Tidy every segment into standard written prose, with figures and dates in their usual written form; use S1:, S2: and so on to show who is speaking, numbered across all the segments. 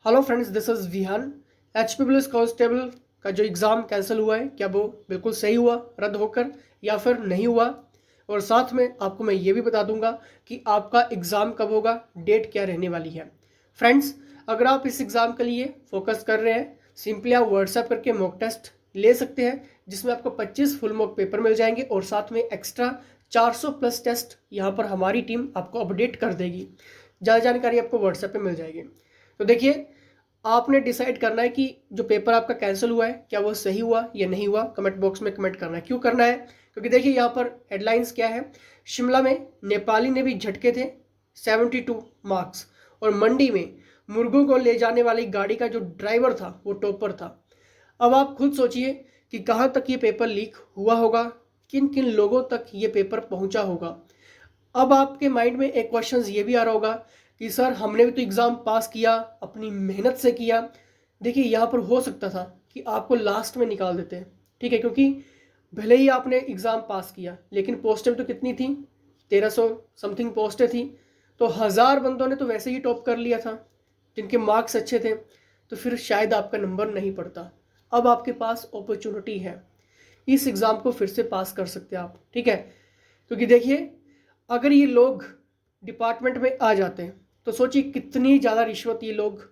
S1: Hello friends, this is Vihan. HP police constable का जो exam cancel हुआ है, क्या वो बिल्कुल सही हुआ रद्द होकर या फिर नहीं हुआ? और साथ में आपको मैं ये भी बता दूंगा कि आपका एग्ज़ाम कब होगा, डेट क्या रहने वाली है। फ्रेंड्स, अगर आप इस एग्ज़ाम के लिए फोकस कर रहे हैं, सिंपली आप व्हाट्सएप करके मॉक टेस्ट ले सकते हैं, जिसमें आपको 25 फुल मॉक पेपर मिल जाएंगे और साथ में एक्स्ट्रा 400 प्लस टेस्ट यहाँ पर हमारी टीम आपको अपडेट कर देगी। ज़्यादा जानकारी आपको व्हाट्सएप पे मिल जाएगी। तो देखिए, आपने डिसाइड करना है कि जो पेपर आपका कैंसिल हुआ है, क्या वो सही हुआ या नहीं हुआ। कमेंट बॉक्स में कमेंट करना है। क्यों करना है? क्योंकि देखिए यहाँ पर हेडलाइंस क्या है। शिमला में नेपाली ने भी झटके थे 72 मार्क्स, और मंडी में मुर्गों को ले जाने वाली गाड़ी का जो ड्राइवर था वो टॉपर था। अब आप खुद सोचिए कि कहाँ तक ये पेपर लीक हुआ होगा, किन किन लोगों तक ये पेपर पहुंचा होगा। अब आपके माइंड में एक क्वेश्चन ये भी आ रहा होगा कि सर, हमने भी तो एग्ज़ाम पास किया, अपनी मेहनत से किया। देखिए, यहाँ पर हो सकता था कि आपको लास्ट में निकाल देते हैं, ठीक है, क्योंकि भले ही आपने एग्ज़ाम पास किया लेकिन पोस्टें तो कितनी थी, 1300 समथिंग पोस्टें थी। तो 1000 बंदों ने तो वैसे ही टॉप कर लिया था जिनके मार्क्स अच्छे थे, तो फिर शायद आपका नंबर नहीं पड़ता। अब आपके पास अपॉर्चुनिटी है, इस एग्ज़ाम को फिर से पास कर सकते हैं आप, ठीक है। क्योंकि देखिए, अगर ये लोग डिपार्टमेंट में आ जाते हैं तो सोचिए कितनी ज़्यादा रिश्वत ये लोग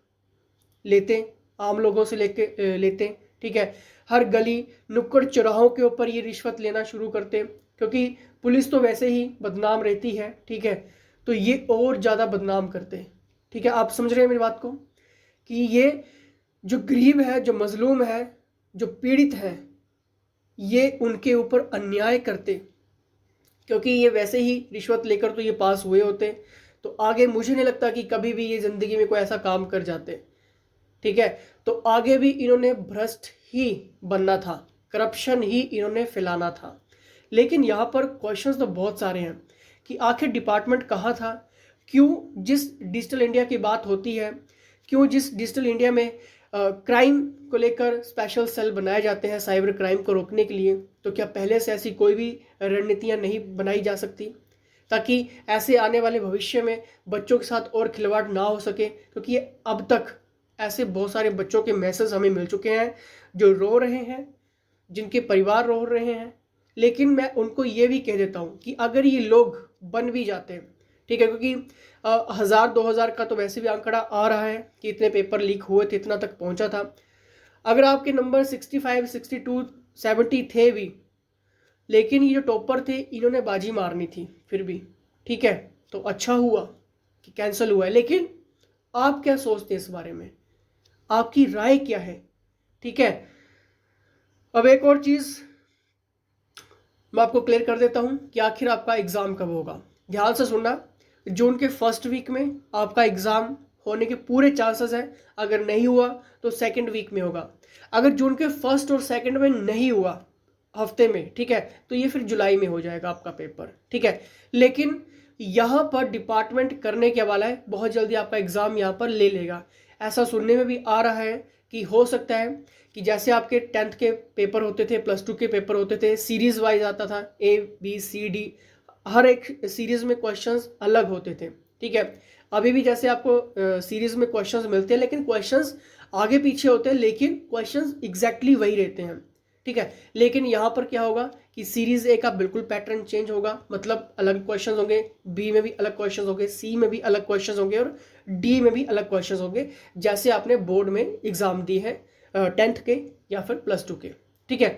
S1: लेते, आम लोगों से लेते, ठीक है। हर गली नुक्कड़ चौराहों के ऊपर ये रिश्वत लेना शुरू करते, क्योंकि पुलिस तो वैसे ही बदनाम रहती है, ठीक है। तो ये और ज़्यादा बदनाम करते, ठीक है। आप समझ रहे हैं मेरी बात को कि ये जो गरीब है, जो मजलूम है, जो पीड़ित है, ये उनके ऊपर अन्याय करते, क्योंकि ये वैसे ही रिश्वत लेकर तो ये पास हुए होते। तो आगे मुझे नहीं लगता कि कभी भी ये ज़िंदगी में कोई ऐसा काम कर जाते, ठीक है। तो आगे भी इन्होंने भ्रष्ट ही बनना था, करप्शन ही इन्होंने फैलाना था। लेकिन यहाँ पर क्वेश्चंस तो बहुत सारे हैं कि आखिर डिपार्टमेंट कहाँ था, क्यों जिस डिजिटल इंडिया की बात होती है, क्यों जिस डिजिटल इंडिया में क्राइम को लेकर स्पेशल सेल बनाए जाते हैं साइबर क्राइम को रोकने के लिए, तो क्या पहले से ऐसी कोई भी रणनीतियाँ नहीं बनाई जा सकती, ताकि ऐसे आने वाले भविष्य में बच्चों के साथ और खिलवाड़ ना हो सके। क्योंकि अब तक ऐसे बहुत सारे बच्चों के मैसेज हमें मिल चुके हैं जो रो रहे हैं, जिनके परिवार रो रहे हैं। लेकिन मैं उनको ये भी कह देता हूँ कि अगर ये लोग बन भी जाते हैं, ठीक है, क्योंकि 1000-2000 का तो वैसे भी आंकड़ा आ रहा है कि इतने पेपर लीक हुए थे, इतना तक पहुंचा था। अगर आपके नंबर 65, 62, 70 थे भी, लेकिन ये जो टॉपर थे इन्होंने बाजी मारनी थी फिर भी, ठीक है। तो अच्छा हुआ कि कैंसिल हुआ है। लेकिन आप क्या सोचते हैं इस बारे में, आपकी राय क्या है, ठीक है। अब एक और चीज़ मैं आपको क्लियर कर देता हूं कि आखिर आपका एग्ज़ाम कब होगा। ध्यान से सुनना, जून के फर्स्ट वीक में आपका एग्ज़ाम होने के पूरे चांसेस हैं। अगर नहीं हुआ तो सेकंड वीक में होगा। अगर जून के फर्स्ट और सेकंड में नहीं हुआ हफ्ते में, ठीक है, तो ये फिर जुलाई में हो जाएगा आपका पेपर, ठीक है। लेकिन यहाँ पर डिपार्टमेंट करने के वाला है, बहुत जल्दी आपका एग्ज़ाम यहाँ पर ले लेगा। ऐसा सुनने में भी आ रहा है कि हो सकता है कि जैसे आपके 10th के पेपर होते थे, +2 के पेपर होते थे, सीरीज वाइज आता था ABCD, हर एक सीरीज में क्वेश्चंस अलग होते थे, ठीक है। अभी भी जैसे आपको सीरीज में क्वेश्चंस मिलते हैं, लेकिन क्वेश्चंस आगे पीछे होते हैं, लेकिन क्वेश्चंस एग्जैक्टली वही रहते हैं, ठीक है। लेकिन यहाँ पर क्या होगा कि सीरीज ए का बिल्कुल पैटर्न चेंज होगा, मतलब अलग क्वेश्चंस होंगे, बी में भी अलग क्वेश्चंस होंगे, सी में भी अलग क्वेश्चंस होंगे और डी में भी अलग क्वेश्चंस होंगे, जैसे आपने बोर्ड में एग्जाम दी है 10th के या फिर +2 के, ठीक है।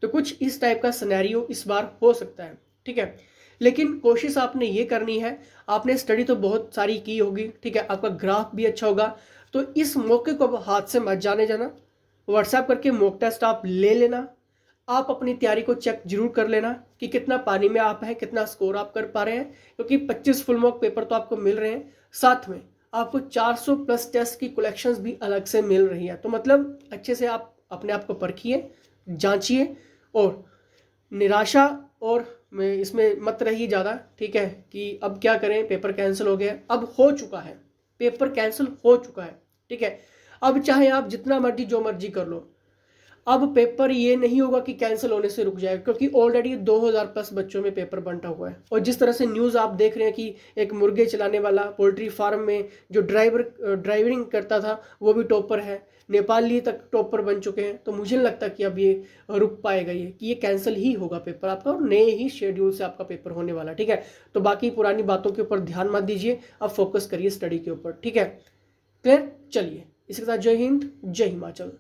S1: तो कुछ इस टाइप का सिनेरियो इस बार हो सकता है, ठीक है। लेकिन कोशिश आपने ये करनी है, आपने स्टडी तो बहुत सारी की होगी, ठीक है, आपका ग्राफ भी अच्छा होगा। तो इस मौके को हाथ से मत जाने जाना। व्हाट्सएप करके मॉक टेस्ट आप ले लेना। आप अपनी तैयारी को चेक जरूर कर लेना कि कितना पानी में आप हैं, कितना स्कोर आप कर पा रहे हैं, क्योंकि 25 फुल मॉक पेपर तो आपको मिल रहे हैं, साथ में आपको 400 प्लस टेस्ट की कलेक्शंस भी अलग से मिल रही है। तो मतलब अच्छे से आप अपने आप को परखिए, जांचिए, और निराशा और इसमें मत रहिए ज़्यादा, ठीक है, कि अब क्या करें, पेपर कैंसिल हो गया। अब हो चुका है, पेपर कैंसिल हो चुका है, ठीक है। अब चाहे आप जितना मर्जी जो मर्जी कर लो, अब पेपर ये नहीं होगा कि कैंसिल होने से रुक जाएगा, क्योंकि ऑलरेडी 2000 प्लस बच्चों में पेपर बंटा हुआ है। और जिस तरह से न्यूज़ आप देख रहे हैं कि एक मुर्गे चलाने वाला पोल्ट्री फार्म में जो ड्राइविंग करता था वो भी टॉपर है, नेपाली तक टॉपर बन चुके हैं। तो मुझे नहीं लगता कि अब ये रुक पाएगा, ये कि ये कैंसिल ही होगा पेपर आपका, और नए ही शेड्यूल से आपका पेपर होने वाला। ठीक है, तो बाकी पुरानी बातों के ऊपर ध्यान मत दीजिए, अब फोकस करिए स्टडी के ऊपर। ठीक है, क्लियर? चलिए, इसके साथ जय हिंद, जय हिमाचल।